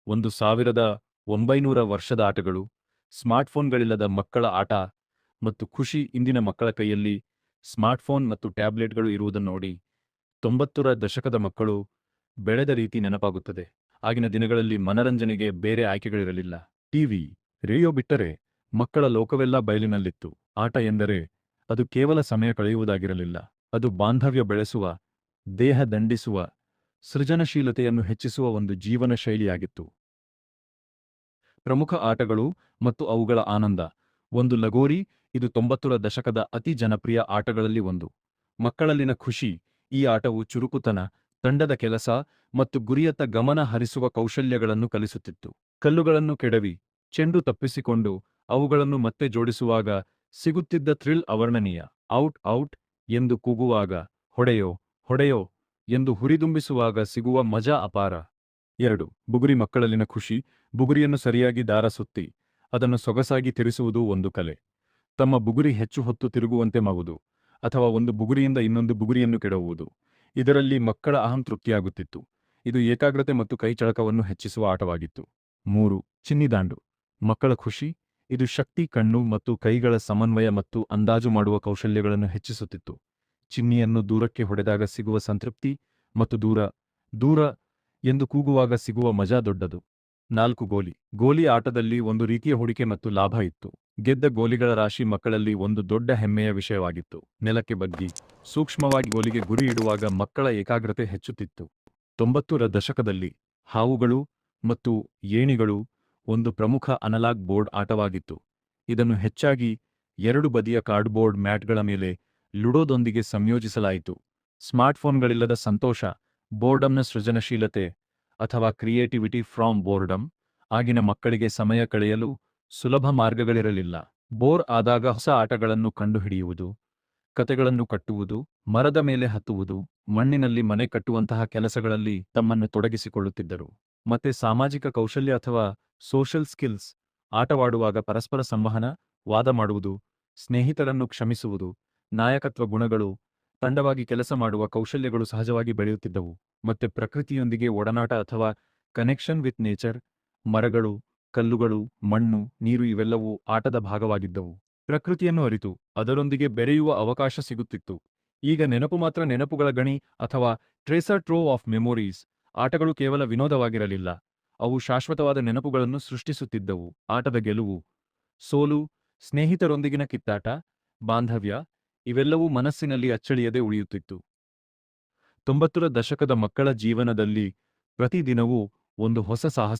1900 ವರ್ಷದ ಆಟಗಳು, ಸ್ಮಾರ್ಟ್‌ಫೋನ್‌ಗಳಿಲ್ಲದ ಮಕ್ಕಳ ಆಟ ಮತ್ತು ಖುಷಿ. ಇಂದಿನ ಮಕ್ಕಳ ಕೈಯಲ್ಲಿ ಸ್ಮಾರ್ಟ್‌ಫೋನ್ ಮತ್ತು ಟ್ಯಾಬ್ಲೆಟ್‌ಗಳು ಇರುವುದನ್ನು ನೋಡಿ 90ರ ದಶಕದ ಮಕ್ಕಳು ಬೆಳೆದ ರೀತಿ ನೆನಪಾಗುತ್ತದೆ. ಆಗಿನ ದಿನಗಳಲ್ಲಿ ಮನರಂಜನೆಗೆ ಬೇರೆ ಆಯ್ಕೆಗಳಿರಲಿಲ್ಲ. ಟಿವಿ, ರೇಡಿಯೋ ಬಿಟ್ಟರೆ ಮಕ್ಕಳ ಲೋಕವೆಲ್ಲ ಬಯಲಿನಲ್ಲಿತ್ತು. ಆಟ ಎಂದರೆ ಅದು ಕೇವಲ ಸಮಯ ಕಳೆಯುವುದಾಗಿರಲಿಲ್ಲ. ಅದು ಬಾಂಧವ್ಯ ಬೆಳೆಸುವ, ದೇಹ ದಂಡಿಸುವ, ಸೃಜನಶೀಲತೆಯನ್ನು ಹೆಚ್ಚಿಸುವ ಒಂದು ಜೀವನ ಶೈಲಿಯಾಗಿತ್ತು. ಪ್ರಮುಖ ಆಟಗಳು ಮತ್ತು ಅವುಗಳ ಆನಂದ. ಒಂದು ಲಗೋರಿ. ಇದು 90ರ ದಶಕದ ಅತಿ ಜನಪ್ರಿಯ ಆಟಗಳಲ್ಲಿ ಒಂದು. ಮಕ್ಕಳಲ್ಲಿನ ಖುಷಿ. ಈ ಆಟವು ಚುರುಕುತನ, ತಂಡದ ಕೆಲಸ ಮತ್ತು ಗುರಿಯತ್ತ ಗಮನ ಹರಿಸುವ ಕೌಶಲ್ಯಗಳನ್ನು ಕಲಿಸುತ್ತಿತ್ತು. ಕಲ್ಲುಗಳನ್ನು ಕೆಡವಿ, ಚೆಂಡು ತಪ್ಪಿಸಿಕೊಂಡು ಅವುಗಳನ್ನು ಮತ್ತೆ ಜೋಡಿಸುವಾಗ ಸಿಗುತ್ತಿದ್ದ ಥ್ರಿಲ್ ಅವರ್ಣನೀಯ. ಔಟ್ ಔಟ್ ಎಂದು ಕೂಗುವಾಗ, ಹೊಡೆಯೋ ಹೊಡೆಯೋ ಎಂದು ಹುರಿದುಂಬಿಸುವಾಗ ಸಿಗುವ ಮಜಾ ಅಪಾರ. 2. ಬುಗುರಿ. ಮಕ್ಕಳಲ್ಲಿನ ಖುಷಿ. ಬುಗುರಿಯನ್ನು ಸರಿಯಾಗಿ ದಾರ ಸುತ್ತಿ ಅದನ್ನು ಸೊಗಸಾಗಿ ತಿರುಸುವುದು ಒಂದು ಕಲೆ. ತಮ್ಮ ಬುಗುರಿ ಹೆಚ್ಚು ಹೊತ್ತು ತಿರುಗುವಂತೆ ಮಾಡುವುದು, ಅಥವಾ ಒಂದು ಬುಗುರಿಯಿಂದ ಇನ್ನೊಂದು ಬುಗುರಿಯನ್ನು ಕೆಡವುವುದು. ಇದರಲ್ಲಿ ಮಕ್ಕಳ ಅಹಂ ತೃಪ್ತಿಯಾಗುತ್ತಿತ್ತು. ಇದು ಏಕಾಗ್ರತೆ ಮತ್ತು ಕೈಚಳಕವನ್ನು ಹೆಚ್ಚಿಸುವ ಆಟವಾಗಿತ್ತು. 3. ಚಿನ್ನಿದಾಂಡು. ಮಕ್ಕಳ ಖುಷಿ. ಇದು ಶಕ್ತಿ, ಕಣ್ಣು ಮತ್ತು ಕೈಗಳ ಸಮನ್ವಯ ಮತ್ತು ಅಂದಾಜು ಮಾಡುವ ಕೌಶಲ್ಯಗಳನ್ನು ಹೆಚ್ಚಿಸುತ್ತಿತ್ತು. ಚಿನ್ನಿಯನ್ನು ದೂರಕ್ಕೆ ಹೊಡೆದಾಗ ಸಿಗುವ ಸಂತೃಪ್ತಿ ಮತ್ತು ದೂರ ದೂರ ಎಂದು ಕೂಗುವಾಗ ಸಿಗುವ ಮಜಾ ದೊಡ್ಡದು. 4. ಗೋಲಿ. ಗೋಲಿ ಆಟದಲ್ಲಿ ಒಂದು ರೀತಿಯ ಹೂಡಿಕೆ ಮತ್ತು ಲಾಭ ಇತ್ತು. ಗೆದ್ದ ಗೋಲಿಗಳ ರಾಶಿ ಮಕ್ಕಳಲ್ಲಿ ಒಂದು ದೊಡ್ಡ ಹೆಮ್ಮೆಯ ವಿಷಯವಾಗಿತ್ತು. ನೆಲಕ್ಕೆ ಬಗ್ಗಿ ಸೂಕ್ಷ್ಮವಾಗಿ ಗೋಲಿಗೆ ಗುರಿ ಇಡುವಾಗ ಮಕ್ಕಳ ಏಕಾಗ್ರತೆ ಹೆಚ್ಚುತ್ತಿತ್ತು. 90ರ ದಶಕದಲ್ಲಿ ಹಾವುಗಳು ಮತ್ತು ಏಣಿಗಳು ಒಂದು ಪ್ರಮುಖ ಅನಲಾಗ್ ಬೋರ್ಡ್ ಆಟವಾಗಿತ್ತು. ಇದನ್ನು ಹೆಚ್ಚಾಗಿ 2 ಬದಿಯ ಕಾರ್ಡ್ಬೋರ್ಡ್ ಮ್ಯಾಟ್ಗಳ ಮೇಲೆ ಲುಡೋದೊಂದಿಗೆ ಸಂಯೋಜಿಸಲಾಯಿತು. ಸ್ಮಾರ್ಟ್‌ಫೋನ್‌ಗಳಿಲ್ಲದ ಸಂತೋಷ, ಬೋರ್ಡಮ್‌ನ ಸೃಜನಶೀಲತೆ ಅಥವಾ ಕ್ರಿಯೇಟಿವಿಟಿ ಫ್ರಾಮ್ ಬೋರ್ಡಮ್. ಆಗಿನ ಮಕ್ಕಳಿಗೆ ಸಮಯ ಕಳೆಯಲು ಸುಲಭ ಮಾರ್ಗಗಳಿರಲಿಲ್ಲ. ಬೋರ್ ಆದಾಗ ಹೊಸ ಆಟಗಳನ್ನು ಕಂಡುಹಿಡಿಯುವುದು, ಕತೆಗಳನ್ನು ಕಟ್ಟುವುದು, ಮರದ ಮೇಲೆ ಹತ್ತುವುದು, ಮಣ್ಣಿನಲ್ಲಿ ಮನೆ ಕಟ್ಟುವಂತಹ ಕೆಲಸಗಳಲ್ಲಿ ತಮ್ಮನ್ನು ತೊಡಗಿಸಿಕೊಳ್ಳುತ್ತಿದ್ದರು. ಮತ್ತೆ ಸಾಮಾಜಿಕ ಕೌಶಲ್ಯ ಅಥವಾ ಸೋಷಲ್ ಸ್ಕಿಲ್ಸ್. ಆಟವಾಡುವಾಗ ಪರಸ್ಪರ ಸಂವಹನ, ವಾದ ಮಾಡುವುದು, ಸ್ನೇಹಿತರನ್ನು ಕ್ಷಮಿಸುವುದು, ನಾಯಕತ್ವ ಗುಣಗಳು, ತಂಡವಾಗಿ ಕೆಲಸ ಮಾಡುವ ಕೌಶಲ್ಯಗಳು ಸಹಜವಾಗಿ ಬೆಳೆಯುತ್ತಿದ್ದವು. ಮತ್ತೆ ಪ್ರಕೃತಿಯೊಂದಿಗೆ ಒಡನಾಟ ಅಥವಾ ಕನೆಕ್ಷನ್ ವಿತ್ ನೇಚರ್. ಮರಗಳು, ಕಲ್ಲುಗಳು, ಮಣ್ಣು, ನೀರು ಇವೆಲ್ಲವೂ ಆಟದ ಭಾಗವಾಗಿದ್ದವು. ಪ್ರಕೃತಿಯನ್ನು ಅರಿತು ಅದರೊಂದಿಗೆ ಬೆರೆಯುವ ಅವಕಾಶ ಸಿಗುತ್ತಿತ್ತು. ಈಗ ನೆನಪು ಮಾತ್ರ. ನೆನಪುಗಳ ಗಣಿ ಅಥವಾ ಟ್ರೇಸರ್ ಟ್ರೋವ್ ಆಫ್ ಮೆಮೊರೀಸ್. ಆಟಗಳು ಕೇವಲ ವಿನೋದವಾಗಿರಲಿಲ್ಲ, ಅವು ಶಾಶ್ವತವಾದ ನೆನಪುಗಳನ್ನು ಸೃಷ್ಟಿಸುತ್ತಿದ್ದವು. ಆಟದ ಗೆಲುವು, ಸೋಲು, ಸ್ನೇಹಿತರೊಂದಿಗಿನ ಕಿತ್ತಾಟ, ಬಾಂಧವ್ಯ ಇವೆಲ್ಲವೂ ಮನಸ್ಸಿನಲ್ಲಿ ಅಚ್ಚಳಿಯದೆ ಉಳಿಯುತ್ತಿತ್ತು. 90ರ ದಶಕದ ಮಕ್ಕಳ ಜೀವನದಲ್ಲಿ ಪ್ರತಿದಿನವೂ ಒಂದು ಹೊಸ ಸಾಹಸ.